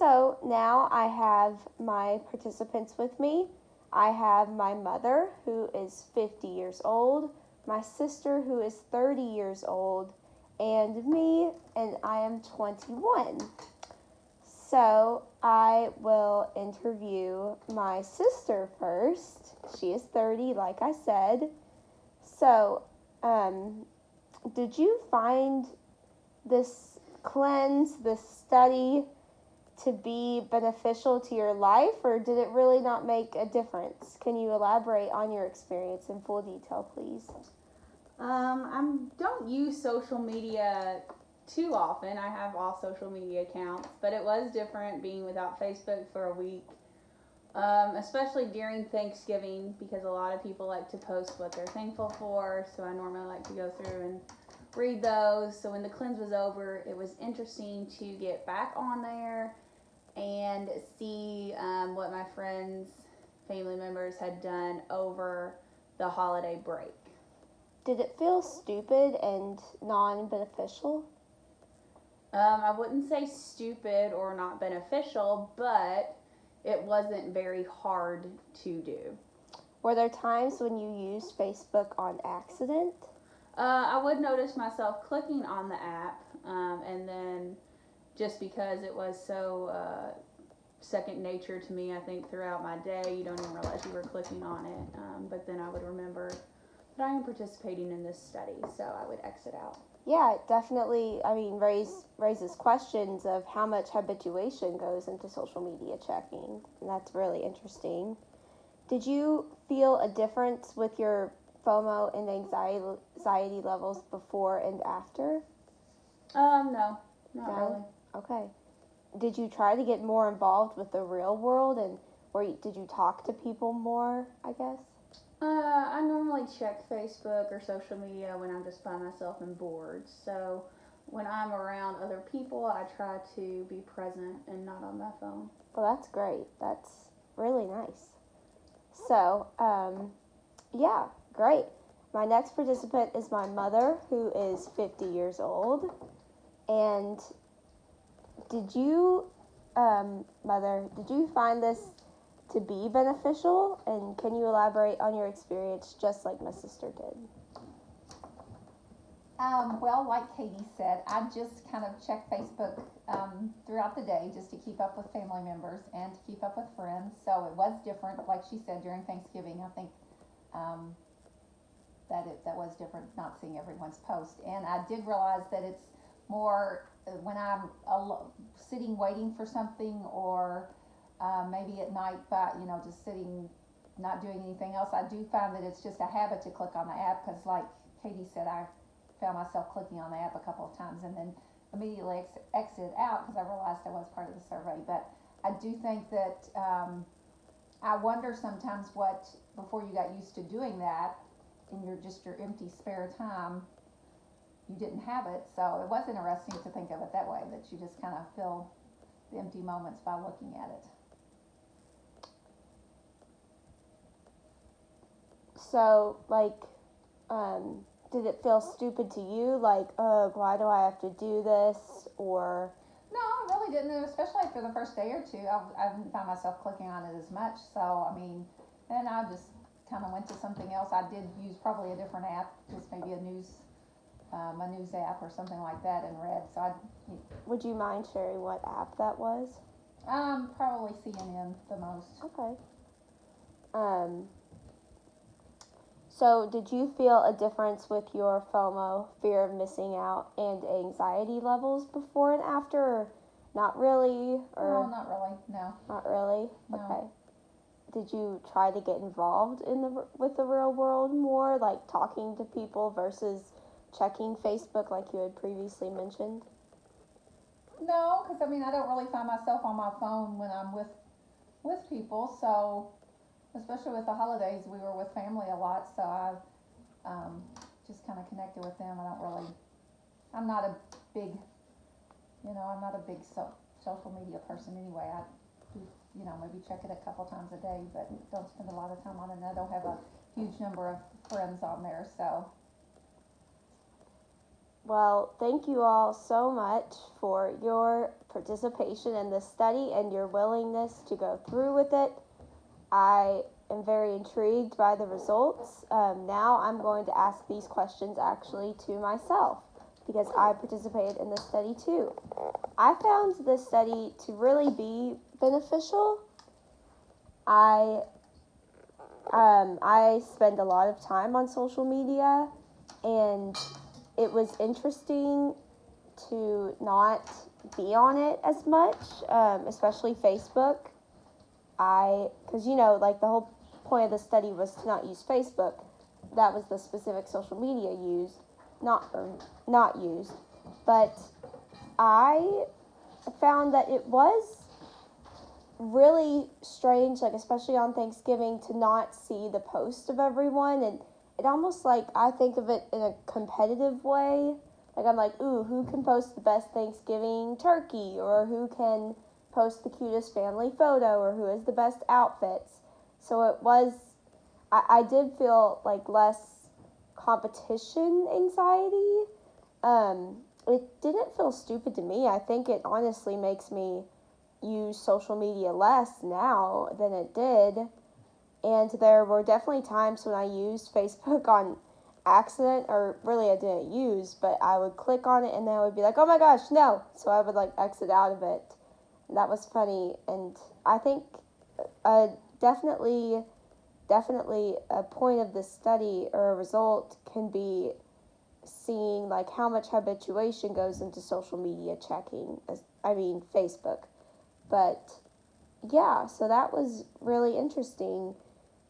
So now I have my participants with me. I have my mother, who is 50 years old, my sister, who is 30 years old, and me, and I am 21. So I will interview my sister first. She is 30, like I said. So, did you find this cleanse, this study, to be beneficial to your life, or did it really not make a difference? Can you elaborate on your experience in full detail, please? I don't use social media too often. I have all social media accounts, but it was different being without Facebook for a week, especially during Thanksgiving because a lot of people like to post what they're thankful for. So I normally like to go through and read those. So when the cleanse was over, it was interesting to get back on there and see what my friends, family members had done over the holiday break. Did it feel stupid and non-beneficial? I wouldn't say stupid or not beneficial, but it wasn't very hard to do. Were there times when you used Facebook on accident? I would notice myself clicking on the app, and then just because it was so second nature to me, I think throughout my day, you don't even realize you were clicking on it. But then I would remember that I am participating in this study, so I would exit out. Yeah, it definitely, raises questions of how much habituation goes into social media checking. And that's really interesting. Did you feel a difference with your FOMO and anxiety levels before and after? No, not No? really. Okay. Did you try to get more involved with the real world, and did you talk to people more, I guess? I normally check Facebook or social media when I'm just by myself and bored. So when I'm around other people, I try to be present and not on my phone. Well, that's great. That's really nice. So, yeah, great. My next participant is my mother, who is 50 years old. And did you, Mother, did you find this to be beneficial? And can you elaborate on your experience just like my sister did? Well, like Katie said, I just kind of check Facebook throughout the day just to keep up with family members and to keep up with friends. So it was different, like she said, during Thanksgiving. I think um, that was different, not seeing everyone's post. And I did realize that it's more when I'm sitting waiting for something, or maybe at night, but just sitting, not doing anything else. I do find that it's just a habit to click on the app because, like Katie said, I found myself clicking on the app a couple of times and then immediately exited out because I realized I was part of the survey. But I do think that I wonder sometimes what, before you got used to doing that in your empty spare time, you didn't have it. So it was interesting to think of it that way, that you just kind of fill the empty moments by looking at it. So, did it feel stupid to you? Like, why do I have to do this? Or No, I really didn't, especially for the first day or two. I didn't find myself clicking on it as much. So, I mean, then I just kind of went to something else. I did use probably a different app, just maybe a news app or something like that, and read. So would you mind sharing what app that was? probably CNN the most. Okay. Um, so did you feel a difference with your FOMO, fear of missing out, and anxiety levels before and after, or not really? Or No, not really. No. not really? No. Okay. Did you try to get involved with the real world more, like talking to people versus checking Facebook like you had previously mentioned? No, because I mean, I don't really find myself on my phone when I'm with people. So, especially with the holidays, we were with family a lot. So I just kind of connected with them. I'm not a big, I'm not a big social media person anyway. I do, maybe check it a couple times a day, but don't spend a lot of time on it. And I don't have a huge number of friends on there. So Well, thank you all so much for your participation in this study and your willingness to go through with it. I am very intrigued by the results. Now I'm going to ask these questions actually to myself because I participated in this study too. I found this study to really be beneficial. I spend a lot of time on social media, and it was interesting to not be on it as much, especially Facebook. Because like the whole point of the study was to not use Facebook. That was the specific social media used, not used. But I found that it was really strange, like especially on Thanksgiving, to not see the post of everyone, and it almost like I think of it in a competitive way. Like I'm like, ooh, who can post the best Thanksgiving turkey, or who can post the cutest family photo, or who has the best outfits. So it was, I did feel like less competition anxiety. It didn't feel stupid to me. I think it honestly makes me use social media less now than it did. And there were definitely times when I used Facebook on accident, or really I didn't use, but I would click on it and then I would be like, oh my gosh, no. So I would like exit out of it. And that was funny. And I think uh, definitely, definitely a point of this study or a result can be seeing like how much habituation goes into social media checking. Facebook. But yeah, so that was really interesting.